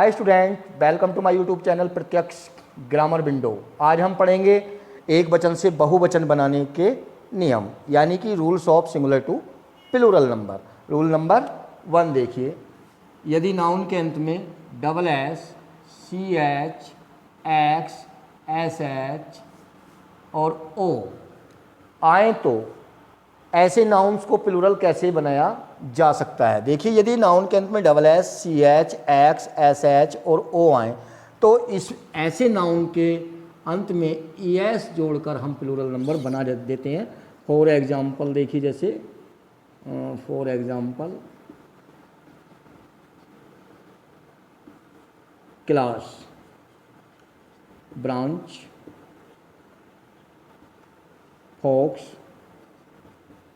Hi student, welcome to my YouTube channel Pratyaksh grammar window. आज हम पढ़ेंगे एक वचन से बहुवचन बनाने के नियम, यानी कि rules of singular to plural number. Rule number 1 देखिए, यदि नाउन के अंत में double S, C H, X, S H और ओ आए तो ऐसे नाउन्स को प्लूरल कैसे बनाया जा सकता है। देखिए, यदि नाउन के अंत में double S, C H, X, S H और ओ आए तो इस ऐसे नाउन के अंत में ई एस जोड़कर हम प्लूरल नंबर बना देते हैं। फॉर एग्जाम्पल देखिए, जैसे for example class, branch, fox,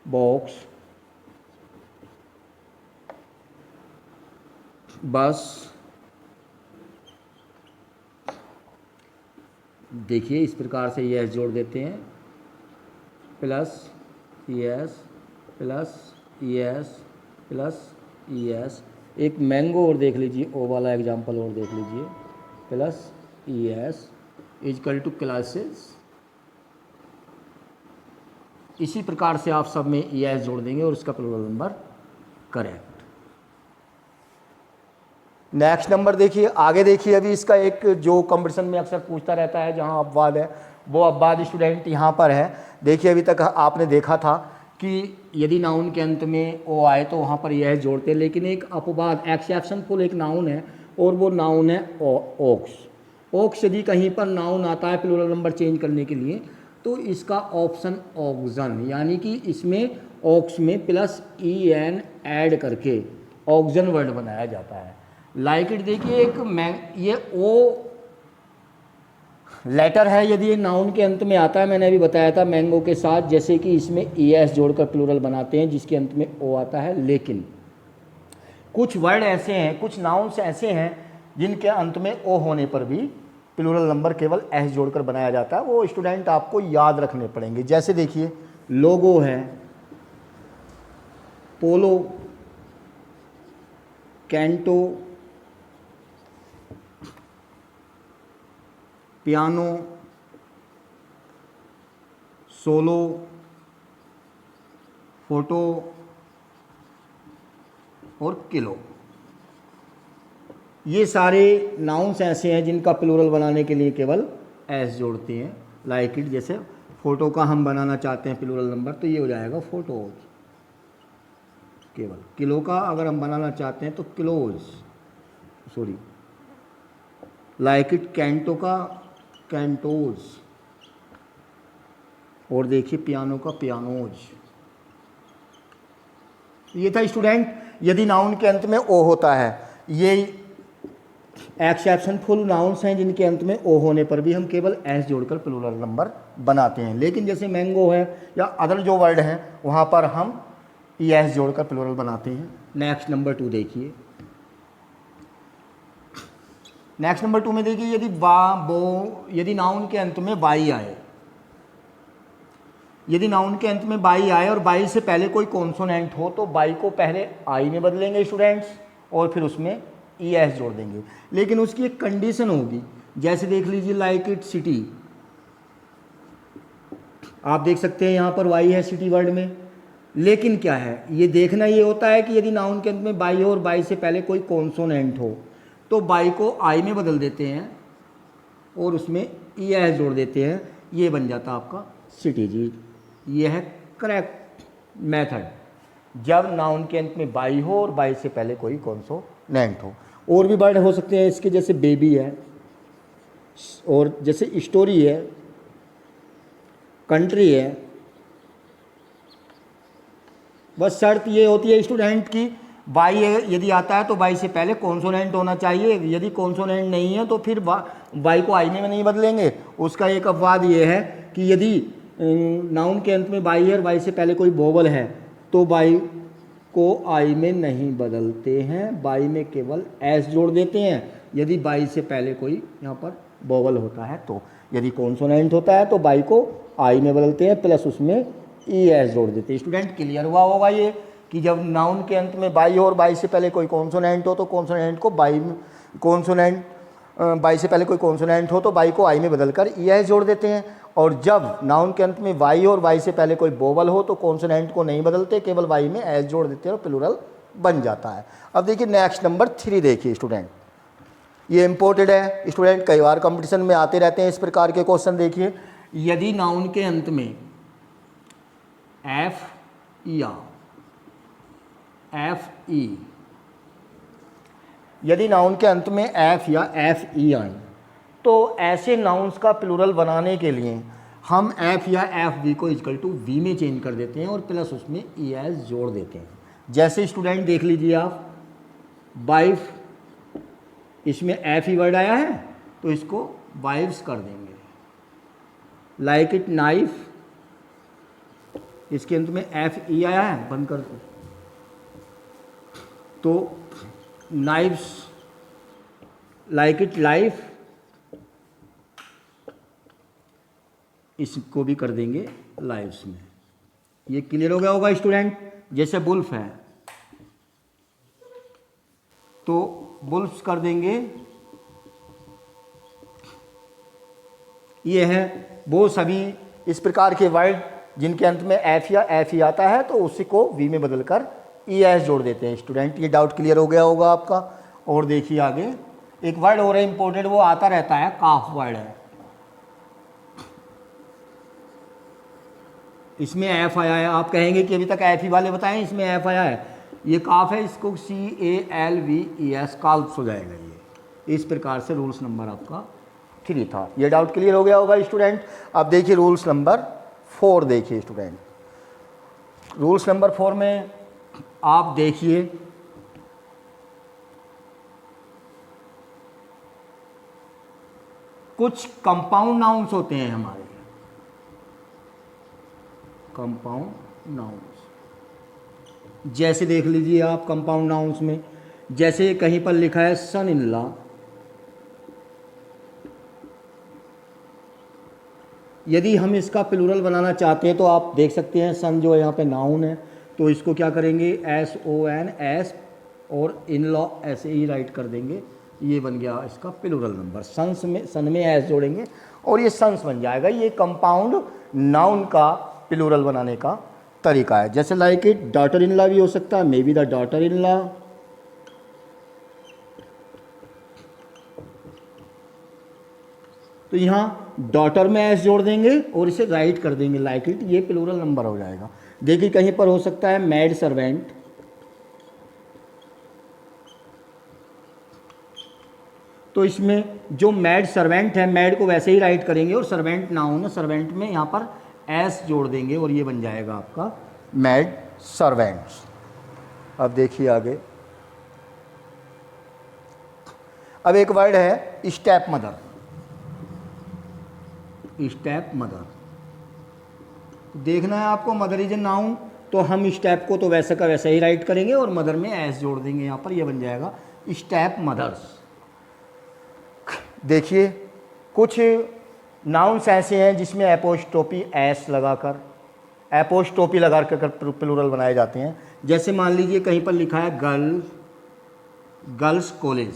box, bus. देखिए, इस प्रकार से ये एस जोड़ देते हैं, plus E S plus E S plus E S. एक मैंगो और देख लीजिए, ओ वाला एग्जाम्पल और देख लीजिए, plus E S is equal to classes. इसी प्रकार से आप सब में ई एस जोड़ देंगे और इसका plural number correct. Next number देखिए, आगे देखिए, अभी इसका एक जो कंपटीशन में अक्सर पूछता रहता है, जहां अपवाद है, वो अपवाद स्टूडेंट यहाँ पर है। देखिए, अभी तक आपने देखा था कि यदि नाउन के अंत में ओ आए तो वहाँ पर यह जोड़ते हैं, लेकिन एक अपवाद एक्सेप्शनफुल एक नाउन है और वो नाउन है ओक्स। ओक्स यदि कहीं पर नाउन आता है प्लूरल नंबर चेंज करने के लिए तो इसका ऑप्शन ऑक्जन, यानी कि इसमें ऑक्स में प्लस ई एन ऐड करके ऑक्जन वर्ड बनाया जाता है। लाइक इट देखिए, एक ये ओ लेटर है, यदि ये नाउन के अंत में आता है, मैंने अभी बताया था मैंगो के साथ, जैसे कि इसमें ई एस जोड़कर प्लूरल बनाते हैं जिसके अंत में ओ आता है। लेकिन कुछ वर्ड ऐसे हैं, कुछ नाउन्स ऐसे हैं जिनके अंत में ओ होने पर भी प्लूरल नंबर केवल एस जोड़कर बनाया जाता है। वो स्टूडेंट आपको याद रखने पड़ेंगे। जैसे देखिए, लोगो है, पोलो, कैंटो, पियानो, सोलो, फोटो और किलो। ये सारे नाउन्स ऐसे हैं जिनका प्लूरल बनाने के लिए केवल एस जोड़ते हैं। लाइक इट, जैसे फोटो का हम बनाना चाहते हैं प्लूरल नंबर तो ये हो जाएगा फोटोज केवल। किलो का अगर हम बनाना चाहते हैं तो kilos, sorry. Like it, canto का कैंटोज, और देखिए पियानो का पियानोज। ये था स्टूडेंट, यदि नाउन के अंत में ओ होता है। ये एक्सेप्शनफुल नाउन्स हैं जिनके अंत में ओ होने पर भी हम केवल एस जोड़कर प्लूरल नंबर बनाते हैं। लेकिन जैसे मैंगो है या अदर जो वर्ड हैं वहाँ पर हम ई एस जोड़कर प्लूरल बनाते हैं। नेक्स्ट नंबर 2 देखिए, नेक्स्ट नंबर 2 में देखिए, यदि यदि नाउन के अंत में बाई आए, यदि नाउन के अंत में बाई आए और बाई से पहले कोई कॉन्सोनेंट हो तो बाई को पहले आई में बदलेंगे स्टूडेंट्स और फिर उसमें ई एस जोड़ देंगे। लेकिन उसकी एक कंडीशन होगी, जैसे देख लीजिए, लाइक इट, सिटी। आप देख सकते हैं यहाँ पर वाई है सिटी वर्ड में, लेकिन क्या है, ये देखना ये होता है कि यदि नाउन के अंत में बाई हो और बाई से पहले कोई कॉन्सोनेंट हो तो बाई को आई में बदल देते हैं और उसमें ई एस जोड़ देते हैं। ये बन जाता आपका सिटी जी। ये है करेक्ट मेथड, जब नाउन के अंत में बाई हो और बाई से पहले कोई कॉन्सोनेंट हो। और भी वर्ड हो सकते हैं इसके, जैसे बेबी है, और जैसे स्टोरी है, कंट्री है। बस शर्त ये होती है स्टूडेंट की बाई यदि आता है तो बाई से पहले कॉन्सोनेंट होना चाहिए। यदि कॉन्सोनेंट नहीं है तो फिर बाई को आई में नहीं बदलेंगे। उसका एक अपवाद ये है कि यदि नाउन के अंत में बाई है और बाई से पहले कोई वोवल है तो बाई को आई में नहीं बदलते हैं, बाई में केवल एस जोड़ देते हैं। यदि बाई से पहले कोई यहाँ पर वोवल होता है तो, यदि कॉन्सोनेंट होता है तो बाई को आई में बदलते हैं प्लस उसमें ई एस जोड़ देते हैं। स्टूडेंट क्लियर हुआ होगा ये कि जब नाउन के अंत में बाई हो और बाई से पहले कोई कॉन्सोनेंट हो तो कॉन्सोनेंट को बाई कॉन्सोनेंट बाई से पहले कोई कॉन्सोनेंट हो तो बाई को आई में बदलकर ई एस जोड़ देते हैं, और जब नाउन के अंत में वाई और वाई से पहले कोई वोवल हो तो कॉन्सोनेंट को नहीं बदलते, केवल वाई में एस जोड़ देते हैं और प्लूरल बन जाता है। अब देखिए नेक्स्ट नंबर 3 देखिए स्टूडेंट, ये इम्पोर्टेड है स्टूडेंट, कई बार कंपटीशन में आते रहते हैं इस प्रकार के क्वेश्चन। देखिए यदि नाउन के अंत में एफ या एफ ई, यदि नाउन के अंत में एफ या एफ ई आए तो ऐसे नाउन्स का प्लूरल बनाने के लिए हम एफ या एफ वी को इक्वल टू वी में चेंज कर देते हैं और प्लस उसमें ई एस जोड़ देते हैं। जैसे स्टूडेंट देख लीजिए आप, वाइफ, इसमें एफ ही वर्ड आया है तो इसको वाइफ्स कर देंगे। लाइक इट नाइफ, इसके अंत में एफ ई आया है, बंद कर दो, तो नाइफ्स। लाइक इट लाइफ, इसको भी कर देंगे लाइव्स में। ये क्लियर हो गया होगा स्टूडेंट। जैसे बुल्फ है तो बुल्फ्स कर देंगे, ये है वो सभी इस प्रकार के वर्ड जिनके अंत में एफ या एफ ही आता है तो उसी को वी में बदलकर ई एस जोड़ देते हैं स्टूडेंट। ये डाउट क्लियर हो गया होगा आपका। और देखिए आगे एक वर्ड और है इंपॉर्टेंट, वो आता रहता है, काफ वर्ड है। इसमें एफ आया है, आप कहेंगे कि अभी तक एफ ही वाले बताएं, इसमें एफ आया है, ये काफ है, इसको C A L V E S calves हो जाएगा। ये इस प्रकार से रूल्स नंबर आपका 3 था। ये डाउट क्लियर हो गया होगा स्टूडेंट। अब देखिए रूल्स नंबर 4 देखिए स्टूडेंट। रूल्स नंबर 4 में आप देखिए कुछ कंपाउंड नाउन्स होते हैं हमारे, कंपाउंड नाउन्स। जैसे देख लीजिए आप कंपाउंड नाउन्स में, जैसे कहीं पर लिखा है सन इन लॉ, यदि हम इसका प्लूरल बनाना चाहते हैं तो आप देख सकते हैं सन जो है यहाँ पे नाउन है तो इसको क्या करेंगे, एस ओ एन एस और इन लॉ ऐसे ही राइट कर देंगे। ये बन गया इसका प्लूरल नंबर। सन्स में सन में एस जोड़ेंगे और ये सन्स बन जाएगा। ये कंपाउंड नाउन का प्लूरल बनाने का तरीका है। जैसे like it daughter in law भी हो सकता है, may be the daughter in law. तो यहाँ डॉटर में एस जोड़ देंगे और इसे राइट कर देंगे लाइक इट, ये प्लूरल नंबर हो जाएगा। देखिए कहीं पर हो सकता है मैड सर्वेंट, तो इसमें जो मैड सर्वेंट है, मैड को वैसे ही राइट करेंगे और सर्वेंट नाउन है, सर्वेंट में यहाँ पर एस जोड़ देंगे और ये बन जाएगा आपका मैड सर्वेंट्स। अब देखिए आगे, अब एक वर्ड है स्टेप मदर। स्टेप मदर देखना है आपको, मदर इज ए नाउन तो हम स्टेप को तो वैसे का वैसे ही राइट करेंगे और मदर में एस जोड़ देंगे यहाँ पर, ये बन जाएगा स्टेप मदर्स। देखिए कुछ नाउन्स ऐसे हैं जिसमें एपोस्ट्रोफी एस लगाकर, एपोस्ट्रोफी लगा कर प्लूरल बनाए जाते हैं। जैसे मान लीजिए कहीं पर लिखा है गर्ल्स कॉलेज,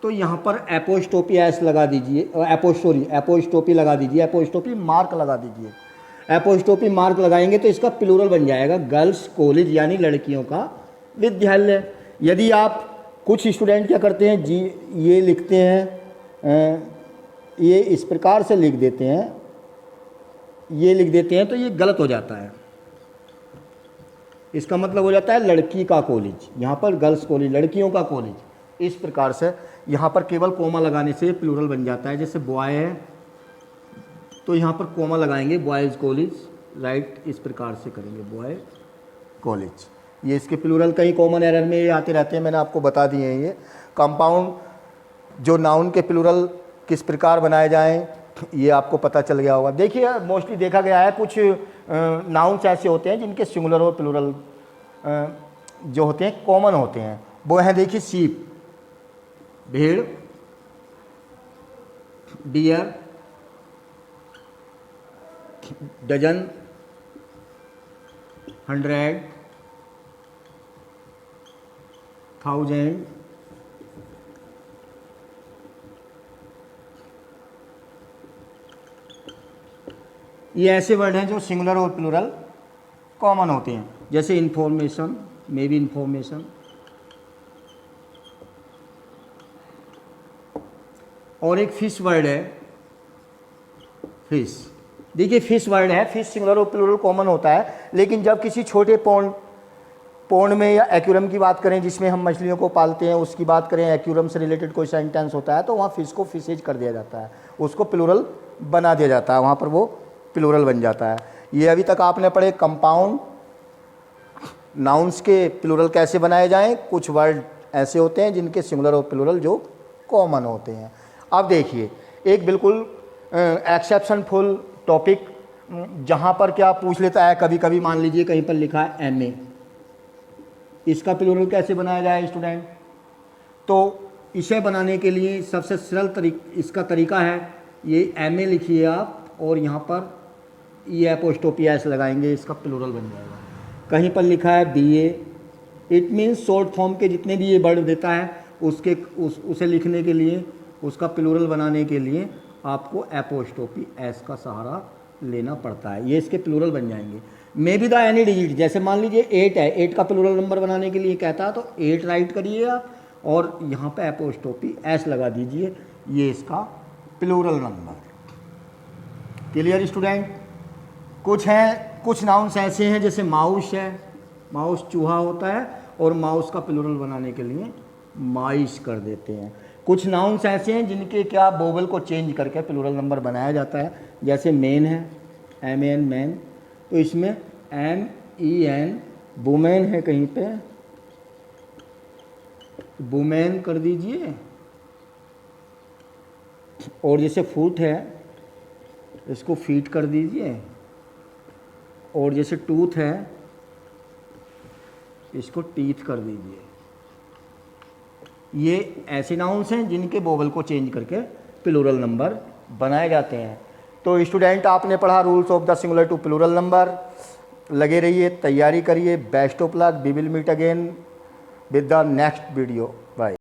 तो यहाँ पर एपोस्ट्रोफी एस लगा दीजिए, एपोस्ट्रोफी लगा दीजिए, एपोस्ट्रोफी मार्क लगा दीजिए। एपोस्ट्रोफी मार्क लगाएंगे तो इसका प्लूरल बन जाएगा गर्ल्स कॉलेज, यानी लड़कियों का विद्यालय। यदि आप कुछ स्टूडेंट क्या करते हैं जी, ये लिखते हैं, ये इस प्रकार से लिख देते हैं, ये लिख देते हैं तो ये गलत हो जाता है। इसका मतलब हो जाता है लड़की का कॉलेज, यहाँ पर गर्ल्स कॉलेज, लड़कियों का कॉलेज। इस प्रकार से यहाँ पर केवल कोमा लगाने से प्लूरल बन जाता है। जैसे बॉय है तो यहाँ पर कोमा लगाएंगे, बॉयज़ कॉलेज, राइट, इस प्रकार से करेंगे बॉय कॉलेज। ये इसके प्लूरल कहीं कॉमन एरर में ये आते रहते हैं, मैंने आपको बता दिए हैं। ये कंपाउंड जो नाउन के प्लूरल किस प्रकार बनाए जाएं ये आपको पता चल गया होगा। देखिए मोस्टली देखा गया है कुछ नाउन्स ऐसे होते हैं जिनके सिंगुलर और प्लूरल जो होते हैं कॉमन होते हैं। वो हैं देखिए शीप, भेड़, डियर, डजन, 100, 1000 ये ऐसे वर्ड हैं जो सिंगुलर और प्लूरल कॉमन होते हैं, जैसे इंफॉर्मेशन, मे बी इंफॉर्मेशन। और एक फिश वर्ड है, फिश। देखिए फिश वर्ड है, फिश सिंगुलर और प्लूरल कॉमन होता है, लेकिन जब किसी छोटे पॉन्ड में या एक्वेरियम की बात करें जिसमें हम मछलियों को पालते हैं, उसकी बात करें, एक्वेरियम से रिलेटेड कोई सेंटेंस होता है तो वहाँ फिश को फिशेज कर दिया जाता है, उसको प्लूरल बना दिया जाता है, वहाँ पर वो प्लूरल बन जाता है। ये अभी तक आपने पढ़े कंपाउंड नाउन्स के प्लूरल कैसे बनाए जाएं। कुछ वर्ड ऐसे होते हैं जिनके सिंगुलर और प्लूरल जो कॉमन होते हैं। अब देखिए एक बिल्कुल एक्सेप्शनफुल टॉपिक जहाँ पर क्या पूछ लेता है, कभी कभी मान लीजिए कहीं पर लिखा है MA, इसका प्लूरल कैसे बनाया जाए स्टूडेंट? तो इसे बनाने के लिए सबसे सरल इसका तरीका है, ये MA लिखिए आप और यहाँ पर ये एपोस्ट्रोफी एस लगाएंगे, इसका प्लूरल बन जाएगा। कहीं पर लिखा है BA, it means short form के जितने भी ये वर्ड देता है उसे लिखने के लिए, उसका प्लूरल बनाने के लिए आपको एपोस्ट्रोफी एस का सहारा लेना पड़ता है, ये इसके प्लूरल बन जाएंगे। May be the any digit, जैसे मान लीजिए 8 है, 8 का प्लूरल नंबर बनाने के लिए कहता है तो 8 राइट करिए आप और यहाँ पे एपोस्ट्रोफी एस लगा दीजिए, ये इसका प्लूरल नंबर। Clear student? कुछ नाउन्स ऐसे हैं जैसे माउस है, माउस चूहा होता है और माउस का प्लूरल बनाने के लिए माइस कर देते हैं। कुछ नाउन्स ऐसे हैं जिनके क्या वोवेल को चेंज करके प्लूरल नंबर बनाया जाता है, जैसे मैन है, MAN मैन, तो इसमें MEN, वुमेन है कहीं पे, वुमेन कर दीजिए। और जैसे फुट है इसको फीट कर दीजिए, और जैसे टूथ है इसको टीथ कर दीजिए। ये ऐसे नाउन्स हैं जिनके वोवेल को चेंज करके प्लूरल नंबर बनाए जाते हैं। तो स्टूडेंट आपने पढ़ा rules of the singular to plural number. लगे रहिए, तैयारी करिए। Best of luck. We will meet again with the next video.